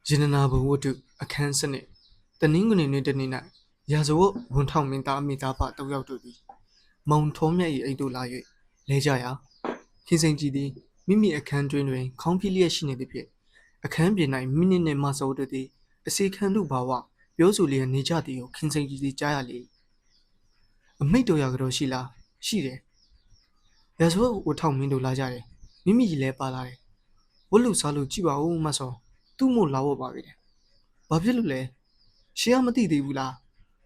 ရတနာဘဝတ္ထုအခန်းစနစ်တနင်္ဂနွေနေ့တနေ့၌ရာဇဝတ်ဝန်ထောင်မင်းသားမိသားဖ၃ယောက်တို့သည်မောင်ထောမြတ်၏အိမ်သို့လာ၍လဲကြရာခင်စိန်ကြီးသည်မိမိအခန်းတွင်ခေါင်းပြလျက်ရှိနေသည်ဖြင့်အခန်းပြင်၌မိနစ်နှင့်မဆောတို့သည်အစီခံတို့ဘာဝပြောဆိုလျက်နေကြသည်ကိုခင်စိန်ကြီးသည်ကြားရလေအမိတ်တော်ရကတော့ရှိလားရှိတယ်ရာဇဝတ်ဝန်ထောင်မင်းတို့လာကြတယ်မိမိကြီးလည်းပါလာတယ်ဝတ်လူစားလို့ကြည့်ပါဦးမဆောသူ့မို့လာဖို့ပါပဲဘာဖြစ်လို့လဲရှေးကမသိသေးဘူးလား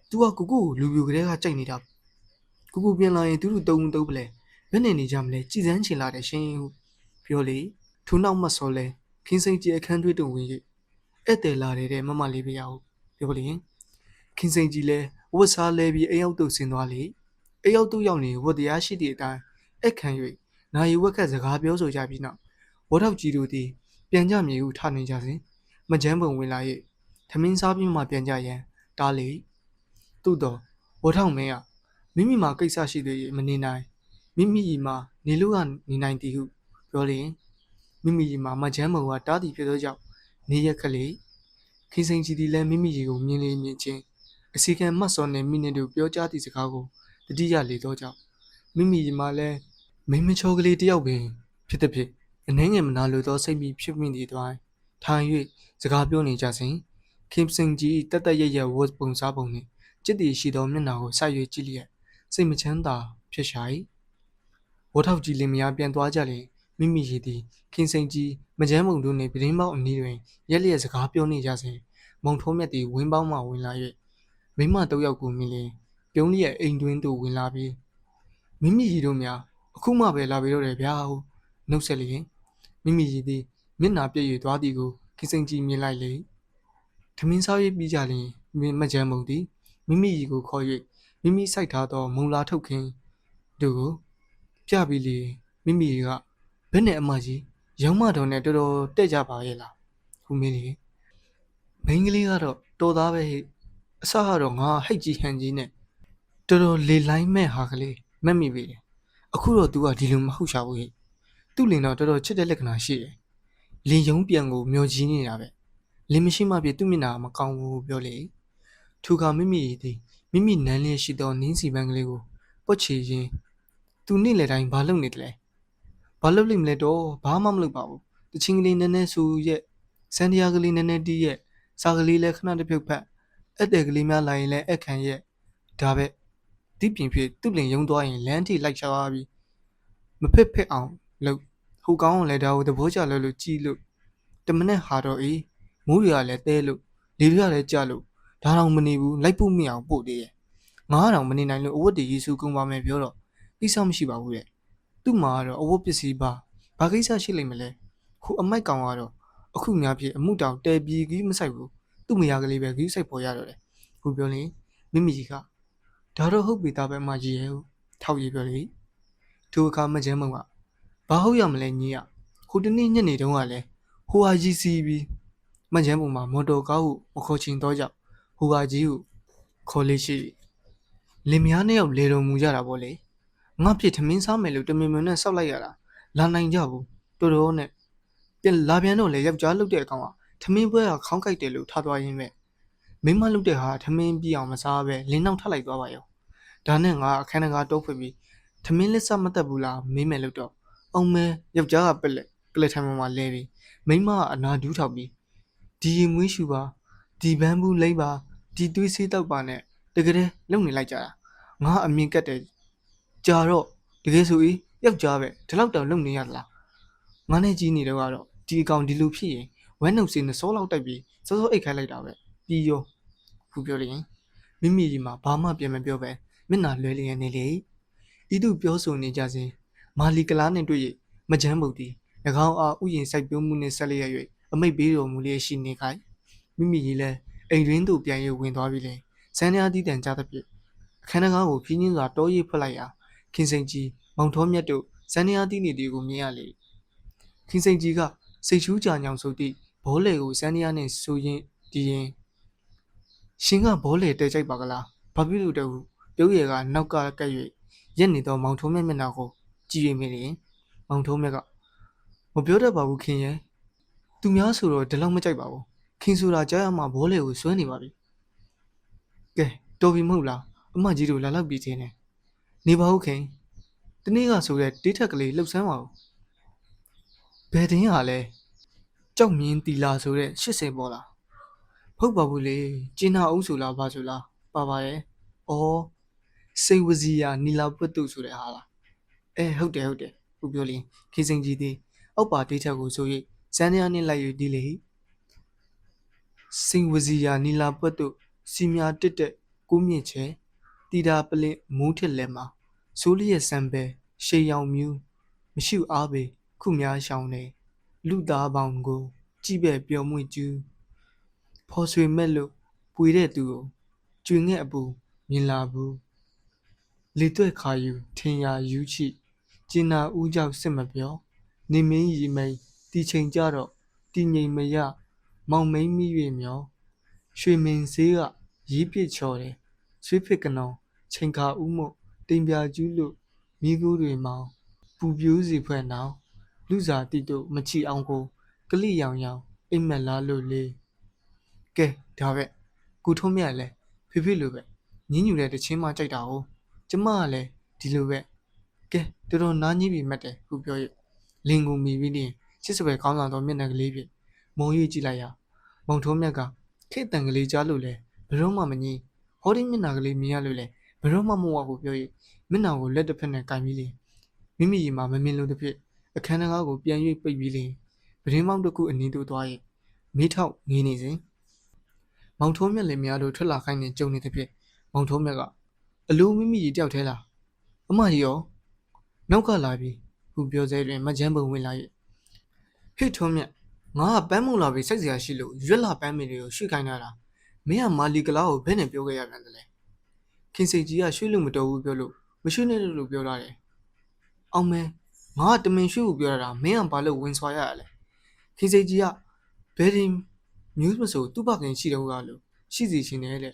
तू ကကိုကိုလူပြိုကလေးကကြိုက်နေတာကိုကိုပြန်လာရင်သူတို့တုံးပလဲဘယ်နဲ့နေကြမလဲကြည်စမ်းချင်လာတယ်ရှင်ဟုပြောလေထိုနောက်မှဆော်လဲခင်းစိန်ကြီးအခန်းတွေးတုံဝင်၍ဧည့်သည်လာတဲ့မမလေးပြရဟုပြောလျင်ခင်းစိန်ကြီးလဲဝတ်စားလဲပြီးအိမ်ရောက်သို့ဆင်းသွားလေအိမ်ရောက်သို့ရောက်နေဝတ်တရားရှိသည့်အတိုင်းအခခံ၍နိုင်ဝက်ခတ်စကားပြောဆိုကြပြီးနောက်ဝတ်ထောက်ကြီးတို့သည်ပြန်ကြမြေဟုထနေကြစဉ်မကြမ်းပုံဝင်လာ၍ထမင်းစားပြီးမှပြန်ကြရန်တားလေသို့တော့ဝတ်ထောက်မင်းကမိမိမှာကိစ္စရှိသေး၍မနေနိုင်မိမိမှာနေလို့ကနေနိုင်သည်ဟုပြောလျင်မိမိမှာမကြမ်းပုံကတားသည်ဖြစ်သောကြောင့်နေရက်ခလေခင်စိန်ကြီးသည်လည်းမိမိကိုမြင်လေမြင်ချင်းအစီကံမတ်စော်နှင့်မိနစ်တို့ပြောကြားသည့်စကားကိုတတိယလေသောကြောင့်မိမိမှာလည်းမိမချောကလေးတယောက်ပင်ဖြစ်သည်ဖြင့်အနှဲငယ်မနာလိုသောစိတ်မိဖြစ်မိသည့်တွင်ထိုင်၍စကားပြောနေကြစဉ်ခင်စိန်ကြီးတတ်ရဝတ်ပုံစားပုံနှင့်จิตတည်ရှိသောမျက်နှာကိုဆက်၍ကြည့်လျက်စိတ်မချမ်းသာဖြစ်ရှာ၏ဝတ်ထောက်ကြီးလင်မယားပြန်သွားကြလေမိမိရည်သည်ခင်စိန်ကြီးမကြမ်းမုံတို့နှင့်ပြတင်းပေါက်အနီးတွင်ရက်လျက်စကားပြောနေကြစဉ်မုံထိုးမြတ်သည်ဝင်းပေါင်းမှဝင်လာ၍မိမ၃ယောက်ကိုမြင်လျင်ပြုံးလျက်အိမ်တွင်သို့ဝင်လာပြီးမိမိရည်တို့များအခုမှပဲလာပြီးတော့တယ်ဗျာဟုနှုတ်ဆက်လျင်မိမိရည်သည်မျက်နှာပြည့်၍သွားသည်ကိုခင်စိန်ကြီးမြင်လိုက်လေထမင်းစား၍ပြီးကြလျင်မကြမ်းမုံသည်မိမိရီကိုခေါ်၍မိမိစိုက်ထားသောမုံလာထုတ်ခင်းတို့ကိုပြပြီးလေမိမိကဘယ်နဲ့အမကြီးရောင်းမတော်နဲ့တော်တော်တဲ့ကြပါရဲ့လားခုမင်းလေမိန်းကလေးကတော့တော်သားပဲအစကတော့ငါဟိတ်ကြီးဟန်ကြီးနဲ့တော်တော်လေလိုင်းမဲ့ဟာကလေးမက်မိပြီအခုတော့ तू ကဒီလိုမဟုတ်ရှာဘူးဟဲ့သူ့လင်တော့တော်တော်ချစ်တဲ့လက္ခဏာရှိတယ်လင်ယုံပြန်ကိုမျောကြီးနေတာပဲလင်မရှိမှပြသူ့မျက်နှာမကောင်းဘူးပြောလေထိုအခါမိမိသည်မိမိနန်းလျက်ရှိသောနင်းစီပန်းကလေးကိုပွက်ချရင်းသူနေ့လေတိုင်းဘာလုပ်နေတယ်လဲဘာလုပ်လိမ့်မလဲတော့ဘာမှမလုပ်ပါဘူးတချင်းကလေးနည်းနည်းဆူရဲ့စန်ဒီယာကလေးနည်းနည်းတီးရဲ့စာကလေးလည်းခဏတစ်ဖြုတ်ဖက်ဧည့်သည်ကလေးများလာရင်လည်းအခန့်ရဲ့ဒါပဲဒီပြင်ဖြစ်သူ့လင်ယုံသွားရင်လမ်းထိလိုက်ရှာပြီးမဖက်ဖက်အောင်လုပ်ဟိုကောင်းအောင်လည်းဒါကိုသဘောကျလို့ကြည်လို့တမနဲ့ဟာတော့အေးမိုးတွေကလည်းတဲလို့လေတွေကလည်းကြလို့ဒါတော့မနေဘူးလိုက်ဖို့မရအောင်ပို့သေးရဲ့ငါကတော့မနေနိုင်လို့အဝတ်တည်ရေးစုကုန်ပါမယ်ပြောတော့ကိစ္စမရှိပါဘူးတဲ့သူ့မှာကတော့အဝတ်ပစ္စည်းပါဘာကိစ္စရှိလိမ့်မလဲခုအမိုက်ကောင်ကတော့အခုများဖြစ်အမှုတောင်တဲပြေကြီးမဆိုင်ဘူးသူ့မယားကလေးပဲဂိူးဆိုင်ပေါ်ရတော့တယ်ခုပြောရင်မိမိကြီးကဒါတော့ဟုတ်ပြီသားပဲမကြီးရဲ့ထောက်ရပြောလေထိုအခါမကျမ်းမုံကဘာဟုတ်ရမလဲညီကခုတနေ့ညနေတုန်းကလည်းဟိုဟာကြီးစီးပြီးမကျမ်းပုံမှာမော်တော်ကားကိုမခေါ်ချင်တော့ကြောက်ဟိုဟာကြီးကိုခေါ်လေးရှိလင်မယားနှစ်ယောက်လေတော်မူကြတာပေါ့လေငါဖြစ်ထမင်းစားမယ်လို့တမင်မနဲ့စောက်လိုက်ရတာလာနိုင်ကြဘူးတော်တော်နဲ့ပြန်လာပြန်တော့လေယောက်ျားလုတ်တဲ့အကောင်ကထမင်းပွဲကခေါင်းကိုက်တယ်လို့ထားသွားရင်းပဲမိမလုတ်တဲ့ဟာထမင်းပြအောင်မစားပဲလင်းနှောက်ထလိုက်သွားပါရောဒါနဲ့ငါအခန်းတကာတိုးဖွင့်ပြီးထမင်းလက်စမတက်ဘူးလားမေးမယ်လို့တော့အောင်မဲယောက်ျားကပက်လက်ကလက်ထိုင်ပေါ်မှာလဲပြီးမိမကအနာဒူးထောက်ပြီးဒီရင်မွေးရှူပါဒီဘန်းဘူးလိမ့်ပါဒီသွေးဆေးတောက်ပါနဲ့တကယ်လုံနေလိုက်ကြတာငါအမြင်ကတ်တယ်ကြာတော့တကယ်ဆိုအေးယောက်ျားပဲဒီလောက်တောင်လုံနေရလားငါနဲ့ကြီးနေတော့ကတော့ဒီအကောင်ဒီလိုဖြစ်ရင်ဝမ်းနှုတ်စင်းနဲ့စောလောက်တိုက်ပြီးစောစောအိတ်ခိုင်းလိုက်တာပဲပြီးရောခုပြောလိုက်ရင်မိမိကြီးမှာဘာမှပြန်မပြောပဲမျက်နှာလွှဲလျက်နေလေဤသူပြောဆိုနေကြစဉ်မာလီကလားနဲ့တွေ့၍မကြမ်းပုတ်သည်၎င်းအားဥယျာဉ်စိုက်ပျိုးမှုနှင့်ဆက်လျက်၍အမိတ်ပေးတော်မူလျက်ရှိနေခိုင်မိမိကြီးလည်းအိမ်တွင်သို့ပြန်၍ဝင်သွားပြီလေစန်းရသည်တန်ကြသဖြင့်အခန်းတကားကိုဖြင်းချင်းစွာတောရိပ်ဖွက်လိုက်ရာခင်စိန်ကြီးမောင်တော်မြတ်တို့စန်းရသည်နေသည်ကိုမြင်ရလေခင်စိန်ကြီးကစိတ်ချူးကြညောင်ဆိုသည့်ဘောလေကိုစန်းရနှင့်ဆိုရင်ဒီရင်ရှင်ကဘောလေတဲကြိုက်ပါကလားဘာဖြစ်လို့တူပြုံးရည်ကနောက်ကကပ်၍ရက်နေသောမောင်ထုံးမြတ်မျက်နှာကိုကြည့်ရမိလေမောင်ထုံးမြတ်ကမပြောတတ်ပါဘူးခင်ရဲ့သူများဆိုတော့ဒီလောက်မကြိုက်ပါဘူးခ ခင်ဆိုတာကြားရမှာဘောလေကိုစွဲနေပါပြီကဲတော်ပြီမဟုတ်လားအမကြီးတို့လာလောက်ပြီးချင်းနေပါဦးခင်တနေ့ကဆိုတဲ့တေးထက်ကလေးလှုပ်ဆန်းပါဦးဘယ်တင်းဟာလဲကြောက်မြင်းတီလာဆိုတဲ့80ပေါ်လားဟုတ်ပါဘူးလေကျင်းနာအောင်ဆိုလားဘာဆိုလားပါပါရဲ့အော်စိတ်ဝစီယာနီလာပွတ်တုဆိုတဲ့ဟာလားဟုတ်တယ်ခုပြောလင်းခေစိန်ကြီးသည်အောက်ပါတေးထက်ကိုဆို၍ဇန်နီယာနဲ့လိုက်၍ဒီလေစိန်ဝစီယာနီလာပွတ်တုစီမြာတစ်တဲ့ကိုမြင့်ချဲတီတာပလင့်မူးထက်လက်မှာဆိုးလျက်စံပဲရှေးရောင်မြူးမရှိအားပေခုများရှောင်းနေလူသားပေါင်းကိုကြည့်ပဲ့ပျော်မွေ့ကျူးဖော်ဆွေမဲ့လို့ပွေတဲ့သူကိုကျွေငှက်အပူမြင်လာဘူးလေတွက်ခါယူထင်ရာယူချိကျင်နာဦးကြောက်စစ်မပြောနေမင်းရီမိန်တီချိန်ကြတော့တီငိမ်မရမောင်မိန်မိ၍မျောရွှေမင်းဈေးကရေးပစ်ချော်တယ်ဆွေးဖြစ်ကနောင်ချိန်ခါဦးမို့တင်ပြကျူးလို့မိကူးတွေမောင်ပူပြိုးစီဖွဲ့နောင်လူစားတိတို့မချီအောင်ကိုကလိရောင်ရောင်အိမ်မက်လားလို့လေကဲဒါပဲကိုထုံးမြတ်လဲဖေဖေလိုပဲညင်းညူတဲ့တချင်းမှကြိုက်တာ哦ကျမကလည်းဒီလိုပဲကဲတော်တော်နားကြီးပြီမှတ်တယ်ခုပြောရလင်ကိုမိပြီးနေချစ်စပယ်ကောင်းဆောင်တော့မျက်နှာကလေးဖြင့်မုံရွေးကြည့်လိုက်ရမုံထုံးမြတ်ကခိတ်တန်ကလေးကြားလို့လဲဘယ်တော့မှမငြင်းဟောဒီမျက်နှာကလေးမြင်ရလို့လဲဘယ်တော့မှမဝကိုပြောရမျက်နှာကိုလက်တစ်ဖက်နဲ့ကင်ပြီးလေမိမိရီမှာမမြင်လို့တစ်ဖြစ်အခန်းတကားကိုပြန်၍ပိတ်ပြီးလေပရင်းမောင်းတစ်ခုအနီးသို့သွား၍မိထောက်ငေးနေစဉ်မောင်ထုံးမြတ်လည်းများလို့ထွက်လာခိုင်းနေကြုံနေတဲ့ဖြစ်မောင်ထုံးမြတ်ကအလိုမိမိရီတယောက်ထဲလားအမကြီးရောနောက်ကလာပြီဟုပြောစေတွင်မချမ်းပုံဝင်လာ၍ဟိထုံးမြတ်ငါကပန်းမုံလာပြီးစိုက်စရာရှိလို့ရွက်လာပန်းမီတွေကိုရွှေ့ခိုင်းတာမင်းကမာလီကလားကိုဘယ်နဲ့ပြောခဲ့ရပြန်တယ်လဲခင်စိတ်ကြီးကရွှေ့လို့မတော်ဘူးပြောလို့မရွှေ့နဲ့လို့ပြောထားတယ်အောင်မဲငါကတမင်ရွှေ့ဖို့ပြောတာမင်းကဘာလို့ဝင်ဆွာရရလဲခင်စိတ်ကြီးကဘယ်ဒီမျိုးမဆိုသူ့ဘခင်ရှိတော့ကလို့ရှိစီချင်းတယ်တဲ့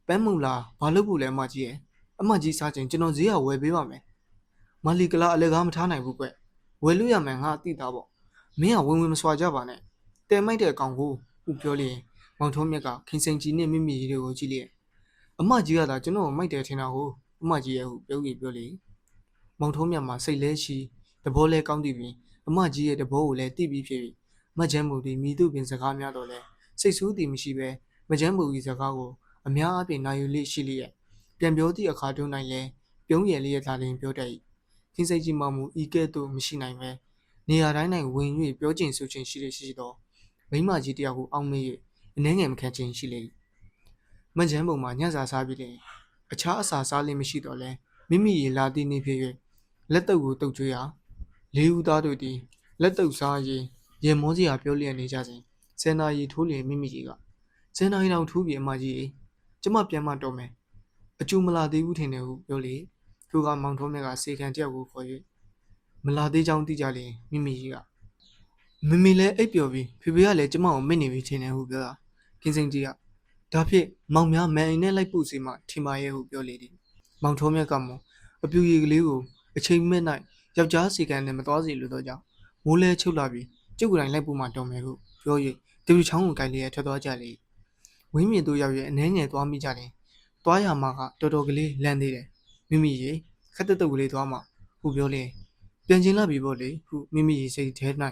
ပန်းမုံလာဘာလို့ဖို့လဲအမကြီးရဲ့အမကြီးစားချင်းကျွန်တော်ဈေးကဝယ်ပေးပါမယ်မာလီကလားအလဲကားမထားနိုင်ဘူးကွဝယ်လို့ရမယ်ငါအသိသားပေါ့မင်းကဝင်မဆွာကြပါနဲ့တဲမိုက်တဲ့အကောင်ကိုဟုပြောလျင်မောင်ထုံးမြတ်ကခင်စိန်ကြီးနဲ့မိမိရီတွေကိုကြည့်လျက်အမကြီးကသာကျွန်တော်မိုက်တယ်ထင်တာကိုအမကြီးရဲ့ဟုပြောလေမောင်ထုံးမြတ်မှာစိတ်လဲရှိတဘောလဲကောင်းတည်ပြီးအမကြီးရဲ့တဘောကိုလည်းတိပြီးဖြစ်ပြီးမချမ်းမူသည်မိတို့ပင်စကားများတော့လဲစိတ်ဆိုးသည်မရှိပဲမချမ်းမူ၏စကားကိုအများအပြားနိုင်ယူလေးရှိလျက်ပြန်ပြောသည့်အခါတွန်းနိုင်လဲပြုံးရည်လျက်သာလျှင်ပြောတတ်၏ခင်စိတ်ကြီးမှမူဤကဲ့သို့မရှိနိုင်ပဲနေရာတိုင်း၌ဝင်၍ပြောကျင်ဆိုခြင်းရှိသောမိမကြီးတယောက်ကိုအောင်းမေး၍အနှဲငယ်မခံခြင်းရှိလေ၏မချမ်းပုံမှာညစာစားပြီးလျှင်အခြားအစာစားလင်းမရှိတော့လဲမိမိရေလာသည့်နေ့ဖြစ်၍လက်တုပ်ကိုတုပ်ကျွေးရာလေးဦးသားတို့သည်လက်တုပ်စားရင်ရေမောစရာပြောလျက်နေကြစဉ်စင်နာရီထိုးလျင်မိမိကြီးကစင်နာရီတောင်ထိုးပြီးအမကြီးကျမပြန်မတော်မယ်အကျူမလာသေးဘူးထင်တယ်ဟုပြောလေသူကမောင်ထုံးမြတ်ကစေခံတယောက်ကိုခေါ်၍မလာသေးကြောင်းသိကြလျင်မိမိကြီးကမမေလည်းအိပ်ပျော်ပြီးဖေဖေကလည်းကျမကိုမိတ်နေပြီထင်တယ်ဟုပြောတာခင်စိန်ကြီးကဒါဖြစ်မောင်များမန်အိမ်နဲ့လိုက်ပို့စီမှထင်ပါရဲ့ဟုပြောလေသည်မောင်ထုံးမြတ်ကမှအပြူရည်ကလေးကိုအချိန်မဲ့၌ယောက်ျားစီကံနဲ့မတော်စီလို့တော့ကြောင့်မိုးလဲချုပ်လာပြီးကျုပ်ကိုယ်တိုင်လိုက်ပို့မှတော်မယ်ဟုပြော၍ဒေဝီချောင်းကိုကြိုက်လျက်ထွက်သွားကြလေဝင်းမြင့်တို့ရောက်၍အနှဲငယ်သွားမိကြတယ်သွားရမှာကတော်တော်ကလေးလန့်သေးတယ်မိမိရေခက်တက်တုပ်ကလေးသွားမှဟုပြောလျင်ပြန်ကျင်လာပြီပေါ့လေဟုမိမိရေစိတ်ထဲ၌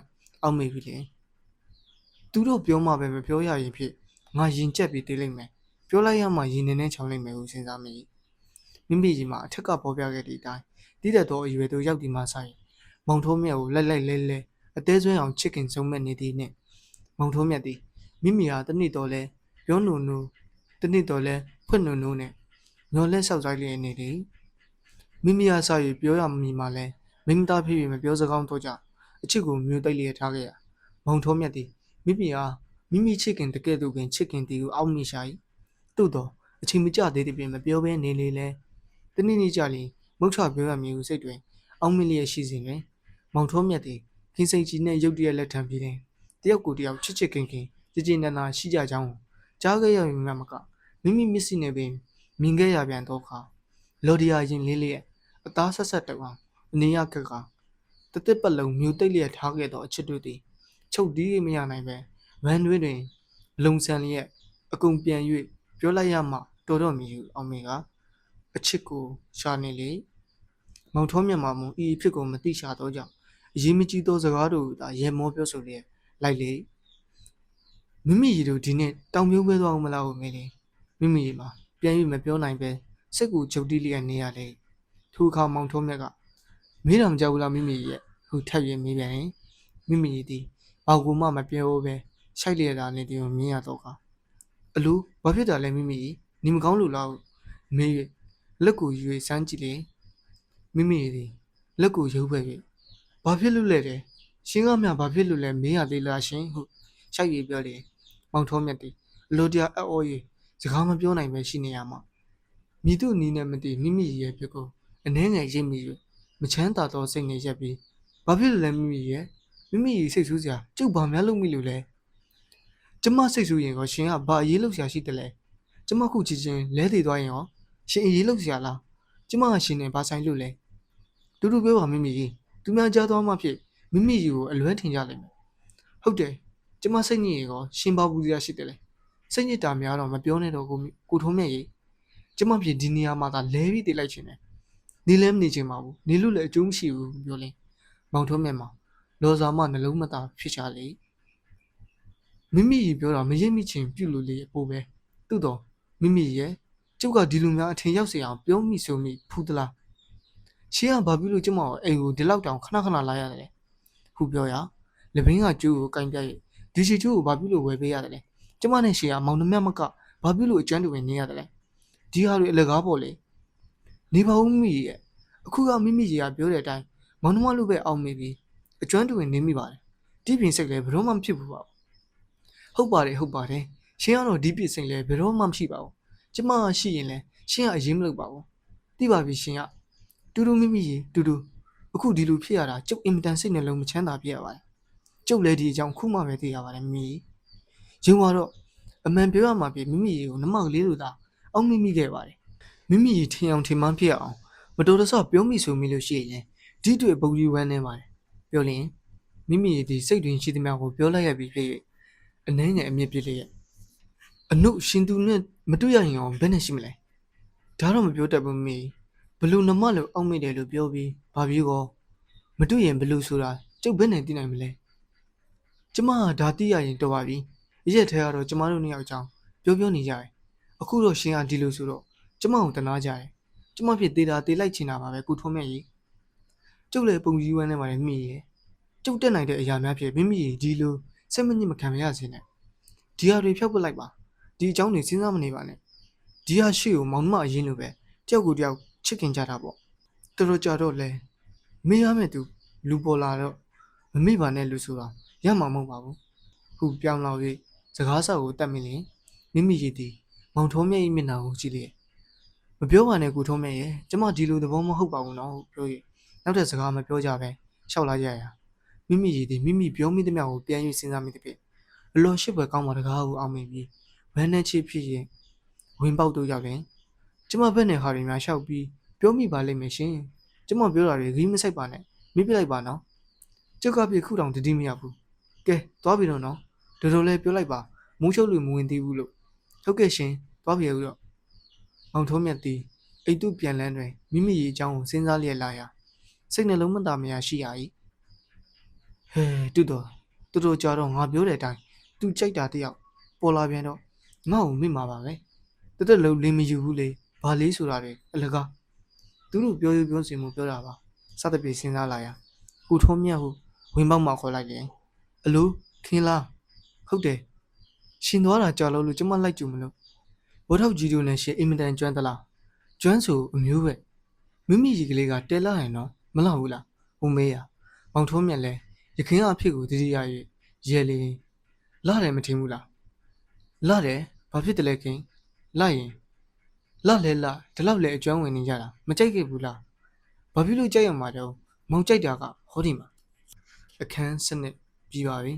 အောက်မေ့ပြီးလျင်သူတို့ပြောမှပဲမပြောရရင်ဖြစ်ငါရင်ကျက်ပြီးတေးလိုက်မယ်ပြောလိုက်ရမှရင်နေနဲ့ချောင်းလိုက်မယ်ဟုစဉ်းစားမိမိမိကြီးမှာအထက်ကပေါ်ပြခဲ့တဲ့အတိုင်းတည်တဲ့သောအရွယ်တို့ရောက်ဒီမှဆိုင်မောင်ထိုးမြတ်ကိုလိုက်လဲအသေးစွဲအောင်ချစ်ခင်ဆုံးမဲ့နေသည်နှင့်မောင်ထိုးမြတ်သည်မိမိဟာတနည်းတော်လဲပြောနုံတနည်းတော်လဲဖွင့်နုံနဲ့ညော်လက်လျှောက်ဆိုင်လျက်နေသည်မိမိအားစား၍ပြောရမည်မှာလဲမိမသားဖြစ်၍မပြောစကောင်းတော့ကြအချစ်ကိုမျိုးသိလျက်ထားခဲ့ရမောင်ထိုးမြတ်သည်မိမိအားမိမိချစ်ခင်တကယ်သူပင်ချစ်ခင်သည်ကိုအောက်မိရှာ၏သို့သောအချိန်မကျသေးသည်ပင်မပြောဘဲနေလေလဲတနည်းနည်းကြလျင်မုတ်ချပြောရမည်ဟုစိတ်တွင်အောက်မိလျက်ရှိစဉ်တွင်မောင်ထိုးမြတ်သည်ခင်စိန်ကြီးနှင့်ရုတ်တရက်လက်ထံပြီးတဲ့တယောက်ကိုတယောက်ချစ်ခင်ကြည်နနာရှိကြကြောင်းကြားခဲ့ရမည်မကမိမိမျက်စိနဲ့ပင်မြင်ခဲ့ရပြန်သောအခါလော်ဒီယာရင်လေးလျက်အသားဆက်တောင်အောင်အနေရခက်ကတသက်ပတ်လုံးမြူတိတ်လျက်ထားခဲ့သောအချစ်တို့သည်ချုပ်တီးမရနိုင်ပဲဗန်တွင် လုံဆန်လျက်အကုန်ပြန်၍ပြောလိုက်ရမှတော်တော့မည်ဟုအောင်မေကအချစ်ကိုရှာနေလေမောင်ထောမြတ်မှာမူဤဖြစ်ကိုမသိရှာတော့ကြောင့်အရေးမကြီးသောစကားတို့သာရဲမောပြောဆိုလျက်လိုက်လေမိမိရီတို့ဒီနေ့တောင်ပြုံးပဲသွားအောင်မလားဟုမေးလေမိမိရီမှာပြန်၍မပြောနိုင်ပဲစိတ်ကိုချုပ်တီးလျက်နေရလေထိုအခါမောင်ထောမြတ်ကမေးတော်မကြောက်ဘူးလားမိမိရဲ့ဟုထပ်၍မေးပြန်ရင်မိမိသည်ဘာကိုမှမပြောပဲရှိုက်လျက်သာနေတယ်ကိုမြင်ရတော့ကအလူဘာဖြစ်တာလဲမိမိနေမကောင်းလို့လားမေး၍လက်ကိုရွေစမ်းကြည့်လေမိမိသည်လက်ကိုရုပ်ဖက်၍ဘာဖြစ်လို့လဲတဲ့ရှင်ကမြဘာဖြစ်လို့လဲမေးရသေးလားရှင်ဟုရှိုက်၍ပြောလေမောင်ထောမြတ်သည်အလိုတရားအော်၍စကားမပြောနိုင်ပဲရှိနေရမှာမိတို့နီးနဲ့မသိမိမိရဲ့ဖြစ်ကိုအနှဲငယ်ရိပ်မိ၍မချမ်းသာသောစိတ်နဲ့ရက်ပြီးဘာဖြစ်လို့လဲမိမိရဲ့မိမိစိတ်ဆိုးစရာကျုပ်ဘာများလုပ်မိလို့လဲကျမစိတ်ဆိုးရင်ရောရှင်ကဘာအရေးလုပ်စရာရှိတယ်လဲကျမခုချစ်ချင်းလဲသေးသွားရင်ရောရှင်အရေးလုပ်စရာလားကျမကရှင်နဲ့ဘာဆိုင်လို့လဲတူတူပြောပါမိမိသူများကြားသွားမှဖြစ်မိမိကိုအလွဲထင်ကြလိမ့်မယ်ဟုတ်တယ်ကျမစိတ်ညစ်ရေရောရှင်ဘာပူစရာရှိတယ်လဲစိတ်ညစ်တာများတော့မပြောနဲ့တော့ကိုထုံးမြတ်ရေကျမဖြစ်ဒီနေရာမှာသာလဲပြီးတည်လိုက်ချင်တယ်နေလဲမနေချင်ပါဘူးနေလို့လည်းအကျိုးမရှိဘူးပြောလဲမောင်ထုံးမြတ်မှာလောစာမနှလုံးမသားဖြစ်ချလေမိမိပြောတာမရိပ်မိချင်ပြုလို့လေပို့ပဲသို့တော့မိမိရဲ့ကျုပ်ကဒီလူများအထင်ရောက်စေအောင်ပြောမိဆိုမိဖူးသလားရှင်ကဘာဖြစ်လို့ကျမကိုအိမ်ကိုဒီလောက်တောင်ခဏခဏလာရတယ်လဲခုပြောရလက်ဘင်းကကျိုးကိုကင်ပြရဲ့ဒီချီကျိုးကိုဘာဖြစ်လို့ဝယ်ပေးရတယ်လဲကျမနဲ့ရှင်ကမောင်နှမမကဘာဖြစ်လို့အကျွမ်းတူဝင်နေရတယ်လဲဒီဟာတွေအလကားပေါ်လေနေပါဦးမိရဲ့အခုကမိမိကြီးကပြောတဲ့အတိုင်းမောင်နှမလူပဲအောင်မိပြီးအကျွမ်းတူဝင်နေမိပါတယ်ဒီပြင်စိတ်လည်းဘယ်တော့မှမဖြစ်ဘူးပါဟုတ်ပါတယ်ရှင်ကတော့ဒီပြင်စိတ်လည်းဘယ်တော့မှမရှိပါဘူးကျမကရှိရင်လည်းရှင်ကအရေးမလုပ်ပါဘူးသိပါပြီရှင်ကတူတူမိမိကြီးတူတူအခုဒီလိုဖြစ်ရတာကျုပ်အင်မတန်စိတ်နှလုံးမချမ်းသာဖြစ်ရပါတယ်ကျုပ်လည်းဒီအကြောင်းခုမှပဲသိရပါတယ်မိရုံကတော့အမှန်ပြောရမှာပြီမိမိကိုနမကလေးလိုသာအောက်မိခဲ့ပါတယ်မိမိထင်အောင်ထင်မှန်းဖြစ်အောင်မတော်တဆပြောမိဆိုမိလို့ရှိရင်ဒီတွေ့ပုံကြီးဝမ်းနေပါတယ်ပြောရင်မိမိဒီစိတ်တွင်ရှိသမျှကိုပြောလိုက်ရပြီဖြစ်၍အနှဲငယ်အမြင့်ပြစ်လျက်အနုရှင်သူနဲ့မတွေ့ရရင်အောင်ဘယ်နဲ့ရှိမလဲဒါတော့မပြောတတ်ဘူးမိဘလူနမလို့အောက်မိတယ်လို့ပြောပြီးဘာပြီးကောမတွေ့ရင်ဘလူဆိုတာကျုပ်ဘယ်နဲ့သိနိုင်မလဲကျမကဒါသိရရင်တော်ပါပြီရက်ထဲကတော့ကျမတို့နှစ်ယောက်ကြောင်းပြောနေကြတယ်အခုတော့ရှင်ကဒီလိုဆိုတော့ကျမကိုတနာကြတယ်ကျမဖြစ်သေးတာတေးလိုက်ချင်တာပါပဲကိုထုံးမြတ်ကြီးကျုပ်လည်းပုံကြီးဝမ်းနေပါတယ်မိရဲ့ကျုပ်တက်နိုင်တဲ့အရာများဖြစ်မိမိဒီလိုစိတ်မညစ်မခံမရစေနဲ့ဒီဟာတွေဖြောက်ပစ်လိုက်ပါဒီအကြောင်းတွေစဉ်းစားမနေပါနဲ့ဒီဟာရှိကိုမောင်နှမအရင်လိုပဲတယောက်ကိုတယောက်ချစ်ခင်ကြတာပေါ့တော်တော်ကြာတော့လဲမေးရမယ်သူလူပေါ်လာတော့မမေ့ပါနဲ့လူဆိုတာရမှာမဟုတ်ပါဘူးခုပြောင်းလာ၍စကားဆောက်ကိုတတ်မိရင်မိမိရည်သည်မောင်ထုံးမြတ်၏မျက်နှာကိုကြည့်လျက်မပြောပါနဲ့ကိုထုံးမြတ်ရဲ့ကျမဒီလိုသဘောမဟုတ်ပါဘူးနော်ပြော၍နောက်တဲ့စကားမပြောကြပဲရှောက်လာကြရမိမိရည်သည်မိမိပြောမိသမျှကိုပြန်၍စဉ်းစားမိသည်ဖြင့်အလော်ရှိပွဲကောင်းမှတကားကိုအောင်မိပြီးဝမ်းနဲ့ချစ်ဖြစ်ရင်ဝင်ပေါက်တို့ရောက်ရင်ကျမဘက်နဲ့ဟာတွေများရှောက်ပြီးပြောမိပါလိမ့်မယ်ရှင်ကျမပြောတာတွေဂီးမဆိုင်ပါနဲ့မိပြလိုက်ပါနော်ကျုပ်ကပြခုတောင်တတိမရဘူးကဲသွားပြီတော့နော်တော်တော်လေးပြောလိုက်ပါမူးချုပ်လူမဝင်သေးဘူးလို့ဟုတ်ကဲ့ရှင်သွားပြီဦးတော့မောင်ထုံးမြတ်သည်အိတ်တုပြန်လန်းတွင်မိမိရဲ့အကြောင်းကိုစဉ်းစားလျက်လာရာစိတ်နှလုံးမသာမရာရှိရ၏ဟဲတူတော်ကြာတော့ငါပြောတဲ့အတိုင်းသူကြိုက်တာတယောက်ပေါ်လာပြန်တော့ငါ့ကိုမိမှာပါပဲတက်လုံးလင်းမယူဘူးလေဘာလေးဆိုတာတွေအလကားသူတို့ပြောစီမှုပြောတာပါစသဖြင့်စဉ်းစားလာရာကိုထုံးမြတ်ဟုဝင်ပေါက်မှခေါ်လိုက်လေအလိုခင်လားဟုတ်တယ်ရှင်သွားတာကြာလို့ကျမလိုက်ကြည့်မလို့ဘောထောက်ကြီးတို့နဲ့ရှင်အင်မတန်ကျွမ်းသလားကျွမ်းဆိုအမျိုးပဲမိမိကြီးကလေးကတဲလာရင်တော့မလောက်ဘူးလားဟိုမေးရမောင်ထုံးမြတ်လဲရခင်အဖြစ်ကိုတတိယ၍ရဲလေလာတယ်မထင်ဘူးလားလာတယ်ဘာဖြစ်တယ်လဲခင်လာရင်လာလဲလာဒီလောက်လဲအကျွမ်းဝင်နေကြတာမကြိုက်ခဲ့ဘူးလားဘာဖြစ်လို့ကြိုက်ရမှာတော့မောင်ကြိုက်တာကဟောဒီမှာအခန်းစနစ်ပြီးပါပြီ